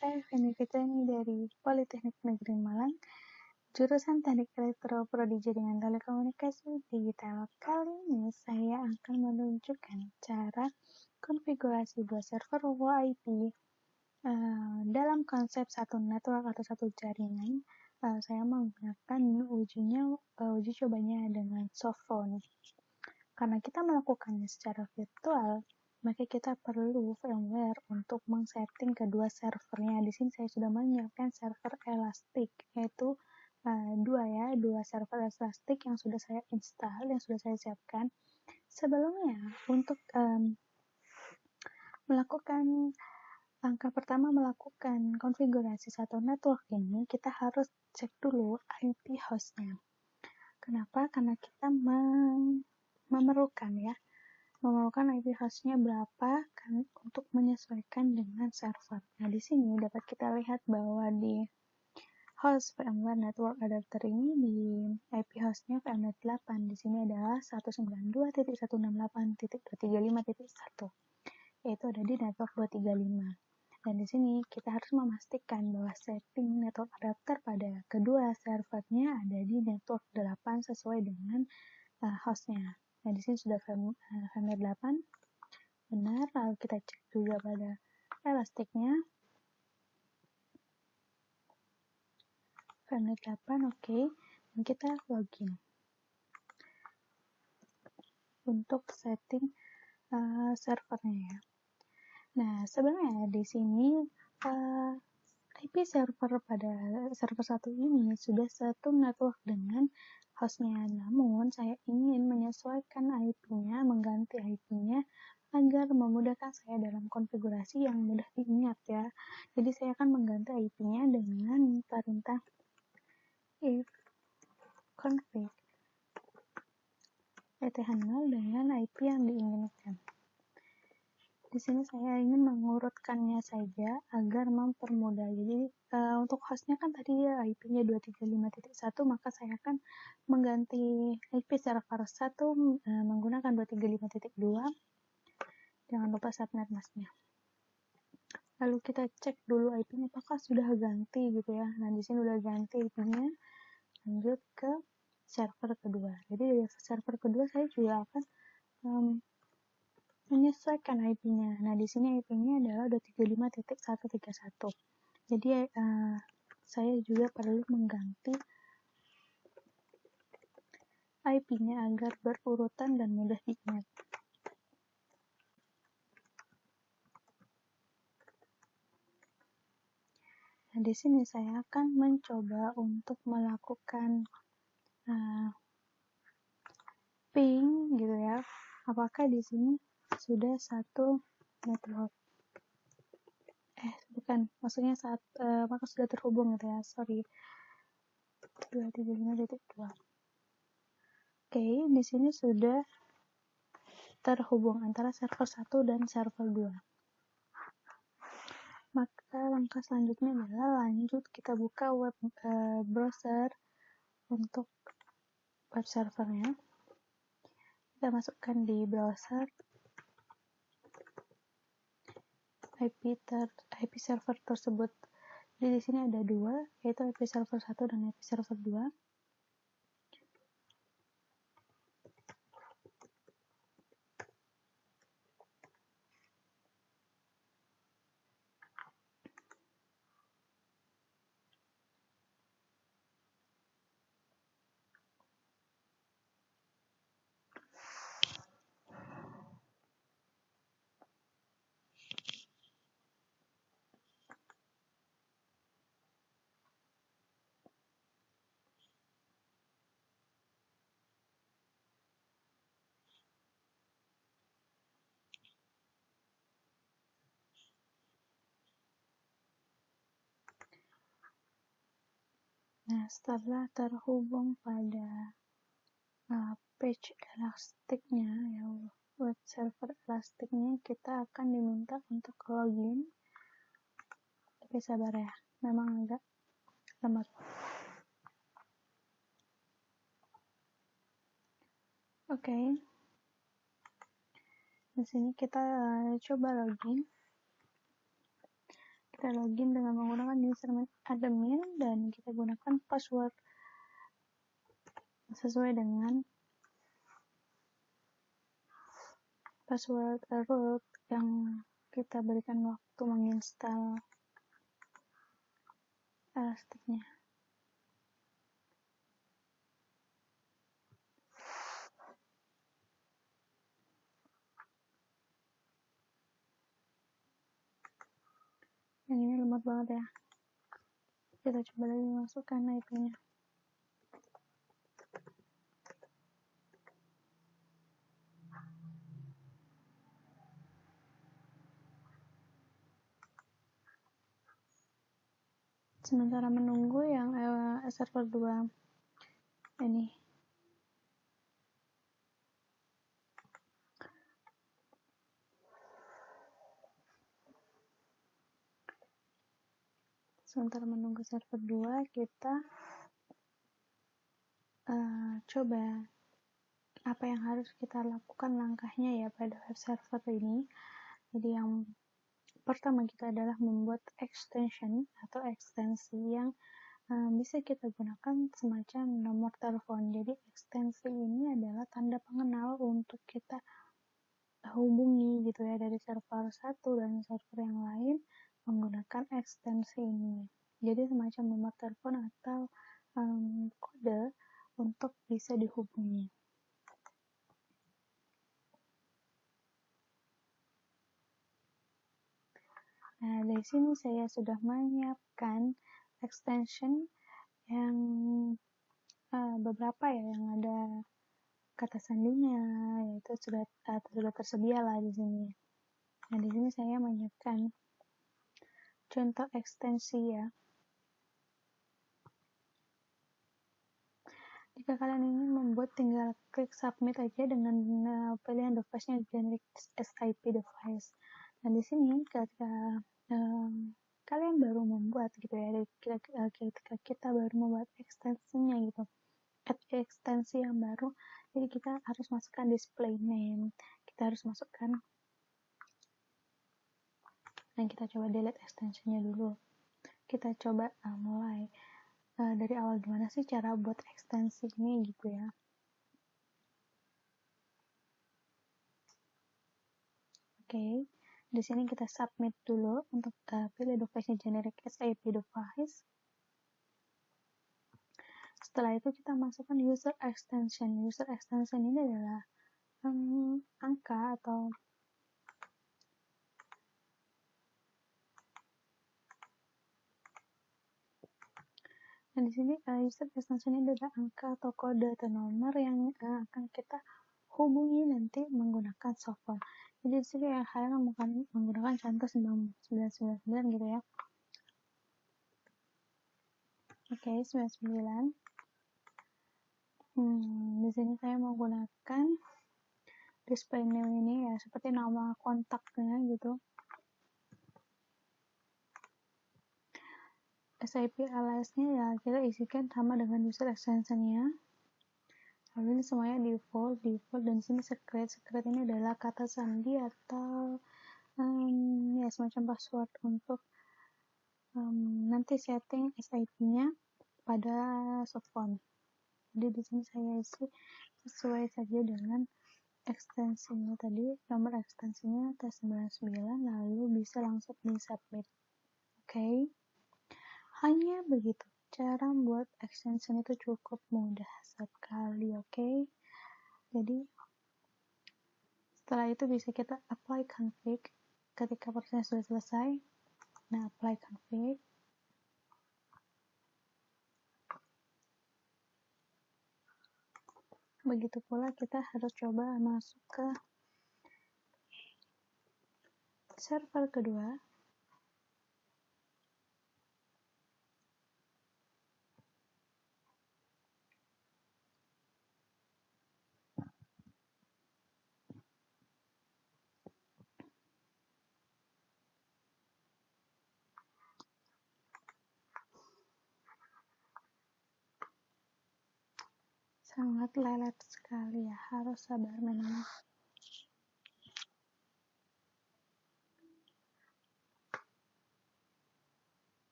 saya Feni Fitriani dari Politeknik Negeri Malang, jurusan Teknik Elektro Prodi Jaringan Telekomunikasi Digital. Kali ini saya akan menunjukkan cara konfigurasi dua server WiFi dalam konsep satu network atau satu jaringan. Saya menggunakan uji cobanya dengan softphone. Karena kita melakukannya secara virtual, maka kita perlu firmware untuk mengsetting kedua servernya. Di sini saya sudah menyiapkan server elastik, yaitu dua server elastik yang sudah saya install, yang sudah saya siapkan. Sebelumnya, untuk melakukan langkah pertama melakukan konfigurasi satu network ini, kita harus cek dulu IP hostnya. Kenapa? Karena kita memerlukan IP hostnya berapa kan untuk menyesuaikan dengan server. Nah, di sini dapat kita lihat bahwa di host VMware Network Adapter ini di IP hostnya VMware 8. Di sini adalah 192.168.235.1, yaitu ada di network 235. Dan di sini kita harus memastikan bahwa setting network adapter pada kedua servernya ada di network 8 sesuai dengan hostnya. Nah, di sini sudah VMware 8 benar, lalu kita cek juga pada elastiknya. VMware 8 oke. Dan kita login untuk setting servernya ya. Nah, sebenarnya di sini IP server pada server satu ini sudah satu network dengan hostnya, namun saya ingin menyesuaikan IP-nya, mengganti IP-nya agar memudahkan saya dalam konfigurasi yang mudah diingat ya. Jadi saya akan mengganti IP-nya dengan perintah if config eth0 dengan IP yang diinginkan. Di sini saya ingin mengurutkannya saja agar mempermudah. Jadi untuk hostnya kan tadi ya IP-nya 235.1, maka saya akan mengganti IP server 1 menggunakan 235.2. Jangan lupa subnet masknya. Lalu kita cek dulu IP-nya apakah sudah ganti gitu ya. Nah, di sini udah ganti IP-nya. Lanjut ke server kedua. Jadi dari server kedua saya juga akan menyesuaikan IP-nya. Nah, di sini IP-nya adalah 235.131. Jadi saya juga perlu mengganti IP-nya agar berurutan dan mudah diingat. Nah, di sini saya akan mencoba untuk melakukan ping gitu ya. Apakah di sini sudah satu network? Maksudnya apakah sudah terhubung gitu ya. 235.2. Oke, di sini sudah terhubung antara server 1 dan server 2. Maka langkah selanjutnya adalah kita buka web browser untuk web servernya. Kita masukkan di browser IP server tersebut. Jadi di sini ada dua, yaitu IP server 1 dan IP server 2. Nah, setelah terhubung pada page elastiknya, ya, web server elastiknya, kita akan diminta untuk login. Tapi sabar ya, memang agak lemot. Oke. Di sini kita coba login. kita login dengan menggunakan username admin dan kita gunakan password sesuai dengan password root yang kita berikan waktu menginstal Elasticnya. Yang ini lemot banget ya. Kita coba lagi masukkan IP-nya. Sementara menunggu yang server 2 ini. Sementara menunggu server 2, kita coba apa yang harus kita lakukan langkahnya ya pada web server ini. Jadi yang pertama kita adalah membuat extension atau ekstensi yang bisa kita gunakan semacam nomor telepon. Jadi ekstensi ini adalah tanda pengenal untuk kita hubungi gitu ya dari server satu dan server yang lain menggunakan ekstensi ini. Jadi semacam nomor telepon atau kode untuk bisa dihubungi. Nah, dari sini saya sudah menyiapkan extension yang beberapa ya, yang ada kata sandinya, yaitu sudah tersedia lah di sini. Nah, di sini saya menyiapkan contoh ekstensi ya. Jika kalian ingin membuat, tinggal klik submit aja dengan pilihan device-nya generic SIP device. Nah, di sini ketika kalian baru membuat gitu ya, ketika kita baru membuat ekstensinya gitu, ekstensi yang baru, jadi kita harus masukkan display name, kita harus masukkan, dan kita coba delete ekstensinya dulu. Kita coba mulai dari awal gimana sih cara buat ekstensi ini gitu ya. Oke. Di sini kita submit dulu untuk pilih device-nya generic SIP device. Setelah itu kita masukkan user extension. User extension ini adalah angka atau di sini user extension ini adalah angka atau kode atau nomor yang akan kita hubungi nanti menggunakan software. Jadi di sini kalian menggunakan contoh 9999 gitu ya. Oke, 99. Di sini saya menggunakan display name ini ya, seperti nama kontaknya gitu. SIP aliasnya ya kita isikan sama dengan user extension-nya. Lalu ini semuanya default, dan sini secret ini adalah kata sandi atau ya semacam password untuk nanti setting SIP-nya pada softphone. Jadi di sini saya isi sesuai saja dengan ekstensinya tadi, nomor ekstensinya T99, lalu bisa langsung di submit. Oke. Hanya begitu. Cara buat extension itu cukup mudah sekali, oke? Jadi setelah itu bisa kita apply config ketika prosesnya sudah selesai. Nah, apply config. Begitu pula kita harus coba masuk ke server kedua. Sangat lelet sekali ya, harus sabar memang.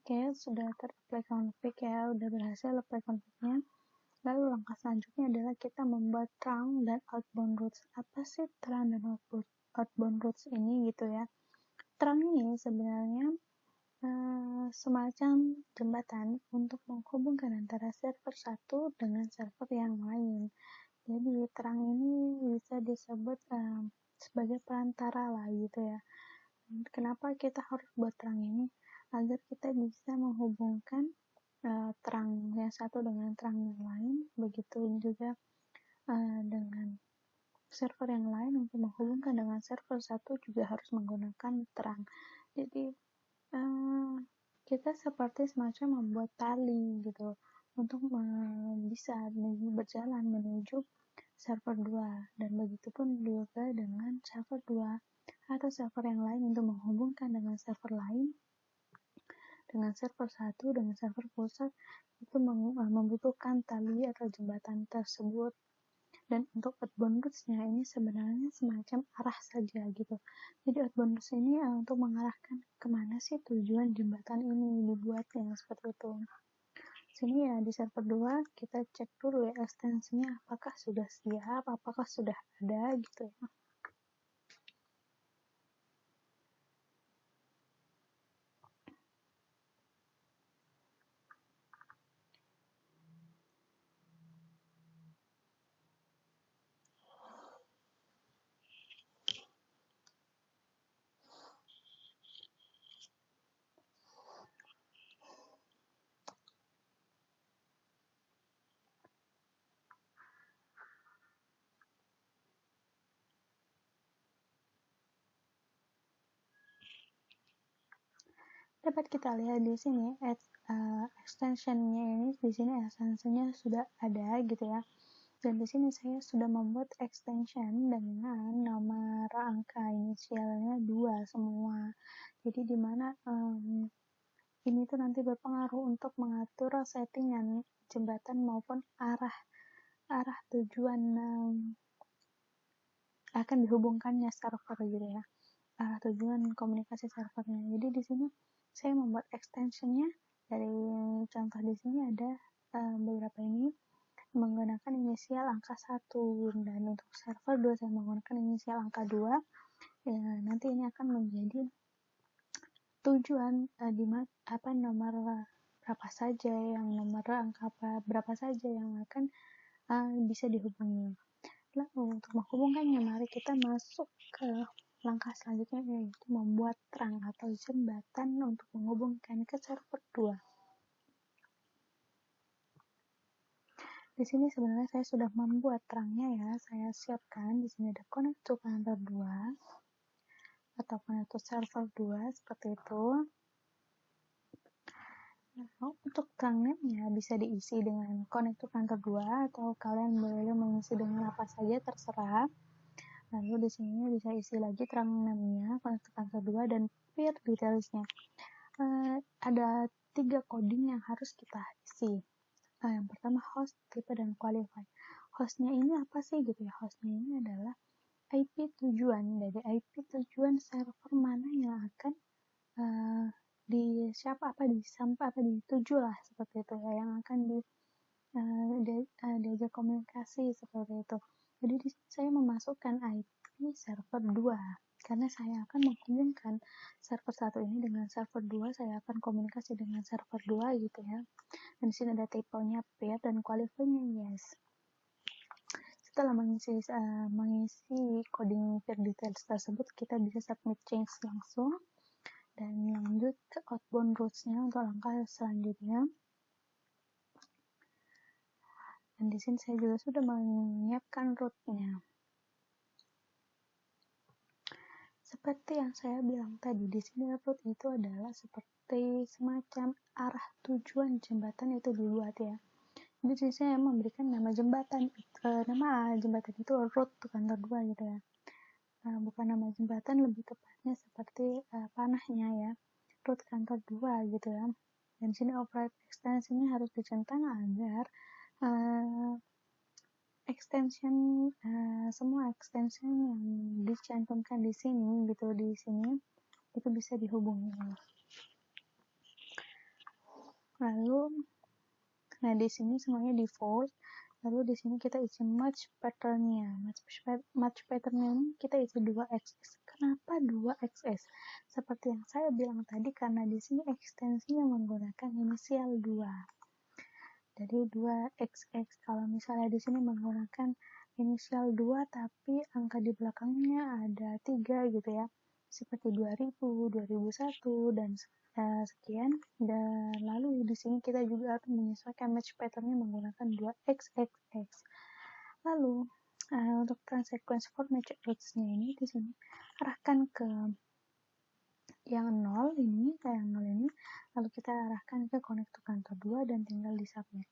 kayak sudah ter-apply config ya, udah berhasil apply config-nya. Lalu langkah selanjutnya adalah kita membuat trunk dan outbound routes. Apa sih trunk dan outbound routes ini gitu ya? Trunk ini sebenarnya semacam jembatan untuk menghubungkan antara server satu dengan server yang lain. Jadi trunk ini bisa disebut sebagai perantara lah gitu ya. Kenapa kita harus buat trunk ini? Agar kita bisa menghubungkan trunk yang satu dengan trunk yang lain, begitu juga dengan server yang lain. Untuk menghubungkan dengan server satu juga harus menggunakan trunk. Jadi kita seperti semacam membuat tali gitu untuk bisa berjalan menuju server 2, dan begitupun juga dengan server 2 atau server yang lain untuk menghubungkan dengan server lain, dengan server 1 dengan server pusat, itu membutuhkan tali atau jembatan tersebut. Dan untuk outbound routes-nya ini sebenarnya semacam arah saja gitu. Jadi outbound routes ini untuk mengarahkan kemana sih tujuan jembatan ini dibuatnya, seperti itu. Sini ya di server 2 kita cek dulu ya ekstensinya apakah sudah siap, apakah sudah ada gitu ya. Dapat kita lihat di sini extensionnya ini, di sini extensionnya sudah ada gitu ya. Dan di sini saya sudah membuat extension dengan nomor angka inisialnya 2 semua. Jadi dimana ini tuh nanti berpengaruh untuk mengatur settingan jembatan maupun arah tujuan akan dihubungkannya server gitu ya. Arah tujuan komunikasi servernya. Jadi di sini saya membuat extensionnya dari contoh di sini ada beberapa ini menggunakan inisial angka 1, dan untuk server 2 saya menggunakan inisial angka 2. Ya, nanti ini akan menjadi tujuan nomor berapa saja yang nomor angka berapa saja yang akan bisa dihubungi. Lalu untuk menghubungkannya, mari kita masuk ke langkah selanjutnya, yaitu membuat trunk atau jembatan untuk menghubungkan ke server 2. Di sini sebenarnya saya sudah membuat trunknya ya. Saya siapkan di sini ada connect to connector 2 atau connect to server 2 seperti itu. Nah, untuk trunk name-nya bisa diisi dengan connect to connector 2 atau kalian boleh mengisi dengan apa saja terserah. Lalu di sini bisa isi lagi trunk name-nya, connect to connector 2, dan peer details-nya. Ada 3 coding yang harus kita isi. Yang pertama host, tipe, dan qualify. Hostnya ini apa sih gitu ya? Hostnya ini adalah IP tujuan. Dari IP tujuan server mana yang akan dituju lah, seperti itu ya, yang akan diajak komunikasi seperti itu. Jadi saya memasukkan IP server 2 karena saya akan menghubungkan server 1 ini dengan server 2, saya akan komunikasi dengan server 2 gitu ya. Dan di sini ada tipenya pair dan qualify-nya yes. Setelah mengisi coding pair details tersebut, kita bisa submit change langsung dan lanjut ke outbound routes-nya untuk langkah selanjutnya. Dan di sini saya juga sudah menyiapkan route-nya. Seperti yang saya bilang tadi, di sini route itu adalah seperti semacam arah tujuan jembatan itu dibuat ya. Jadi di sini saya memberikan nama jembatan, nama jembatan itu route to kantor 2 gitu ya. Bukan nama jembatan, lebih tepatnya seperti panahnya ya, route kantor 2 gitu ya. Dan di sini operate extension-nya harus dicentang agar semua extension yang dicantumkan di sini gitu, di sini itu bisa dihubungi. Lalu, nah di sini semuanya default. Lalu di sini kita isi match pattern-nya. Match pattern-nya ini kita isi 2xx. Kenapa 2xx? Seperti yang saya bilang tadi, karena di sini ekstensinya menggunakan inisial 2. Jadi 2xx. Kalau misalnya di sini menggunakan inisial 2 tapi angka di belakangnya ada 3 gitu ya. Seperti 2000, 2001 dan sekian. Dan lalu di sini kita juga akan menyesuaikan match pattern-nya menggunakan 2xxx. Lalu untuk transequence for match x-nya ini di sini arahkan ke yang 0 ini, lalu kita arahkan ke connect to kantor 2 dan tinggal di submit.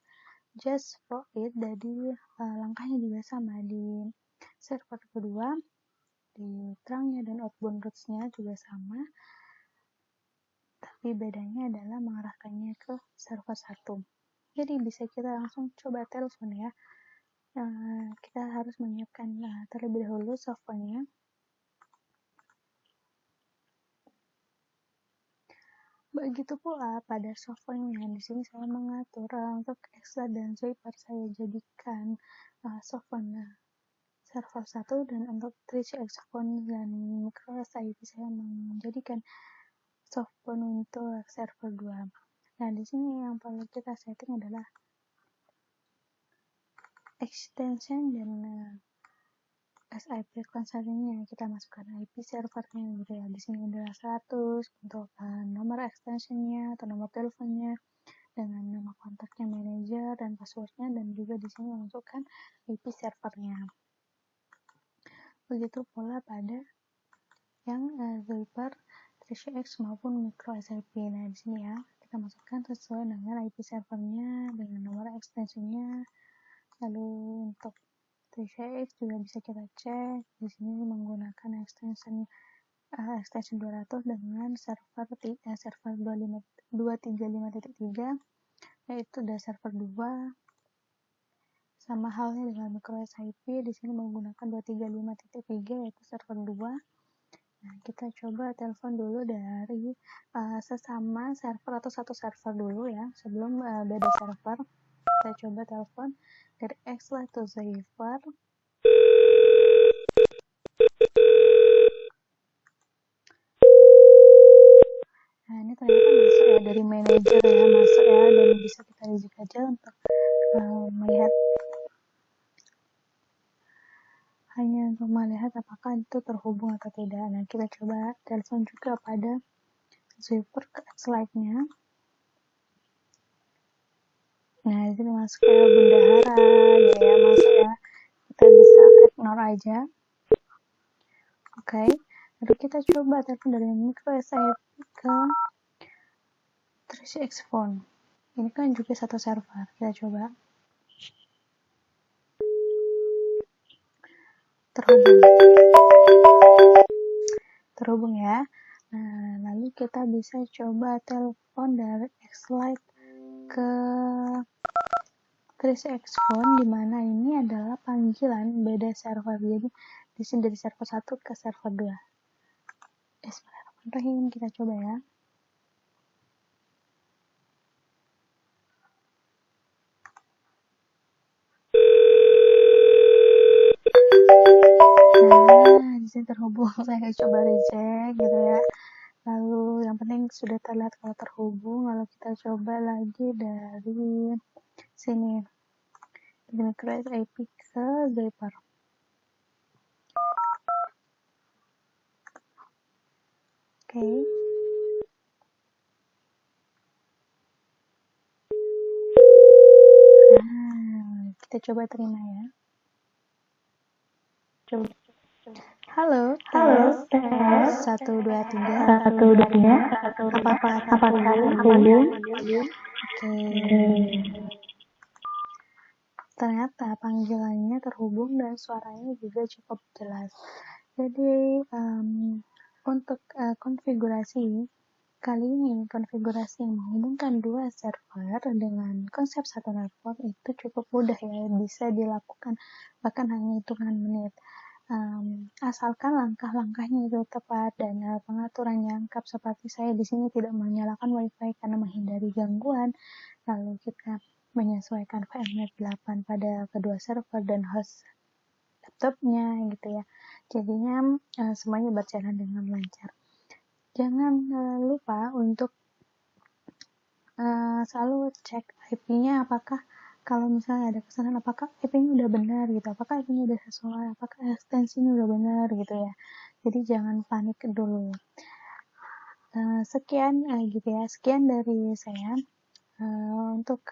Just for it, jadi langkahnya juga sama di server kedua, di trunk-nya dan outbound routes-nya juga sama, tapi bedanya adalah mengarahkannya ke server 1. Jadi bisa kita langsung coba telepon ya. Kita harus menyiapkan terlebih dahulu software-nya. Begitu pula pada software-nya. Di sini saya mengatur untuk Exla dan Zwiper saya jadikan software server 1, dan untuk 3CX Phone dan MicroSIP saya menjadikan software untuk server 2. Nah, di sini yang perlu kita setting adalah extension dan SIP consulting-nya. Kita masukkan IP servernya gitu ya. Di sini adalah 100 untuk nomor extension-nya atau nomor teleponnya dengan nama kontaknya, manajer dan password-nya, dan juga di sini memasukkan IP servernya. Begitu pula pada yang Zwiper, 3CX maupun MicroSIP. Nah, di sini ya, kita masukkan sesuai dengan IP servernya dengan nomor extension-nya. Lalu untuk 3CX juga bisa kita cek. Di sini menggunakan extension 200 dengan server 235.3, yaitu ada server 2. Sama halnya dengan MicroSIP, di sini menggunakan 235.3 yaitu server 2. Nah, kita coba telepon dulu dari sesama server atau satu server dulu ya, sebelum beda server. Kita coba telepon dari Exla to Zwiper. Nah, ini ternyata masuk ya, dari manajer ya, masuk ya, dan bisa kita reject aja untuk melihat, hanya untuk melihat apakah itu terhubung atau tidak. Nah, kita coba telepon juga pada Zwiper ke Exla-nya. Nah, itu masuk ke bendahara gitu ya, masuk ya. Kita bisa ignore aja. Oke. Lalu kita coba telepon dari MicroSIP ke 3CX Phone. Ini kan juga satu server. Kita coba. Terhubung ya. Nah, lalu kita bisa coba telepon dari Xlite ke 3CX Phone, di mana ini adalah panggilan beda server. Jadi di sini dari server 1 ke server 2. Bismillahirrahmanirrahim, kita coba ya. Nah, di sini terhubung. Saya coba reject gitu ya. Lalu yang penting sudah terlihat kalau terhubung. Lalu kita coba lagi dari sini, dengan create IP ke Zwiper. Oke. Nah, kita coba terima ya. Coba. Halo, tes 1 2 3. Apakah terhubung? Oke. Ternyata panggilannya terhubung dan suaranya juga cukup jelas. Jadi untuk konfigurasi kali ini, konfigurasi yang menghubungkan dua server dengan konsep satu network itu cukup mudah ya, bisa dilakukan bahkan hanya hitungan menit. asalkan langkah-langkahnya itu tepat dan pengaturannya lengkap, seperti saya di sini tidak menyalakan WiFi karena menghindari gangguan. Lalu kita menyesuaikan VMware 8 pada kedua server dan host laptopnya gitu ya. Jadinya semuanya berjalan dengan lancar. Jangan lupa untuk selalu cek IP-nya, apakah kalau misalnya ada kesalahan, apakah IP-nya udah benar gitu, apakah IP-nya udah sesuai, apakah ekstensinya udah benar gitu ya. Jadi jangan panik dulu. Sekian gitu ya, sekian dari saya untuk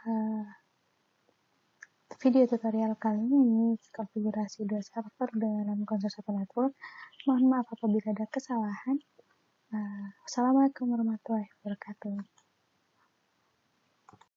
video tutorial kali ini konfigurasi dua server dalam konsol satu network. Mohon maaf apabila ada kesalahan. Wassalamualaikum warahmatullahi wabarakatuh.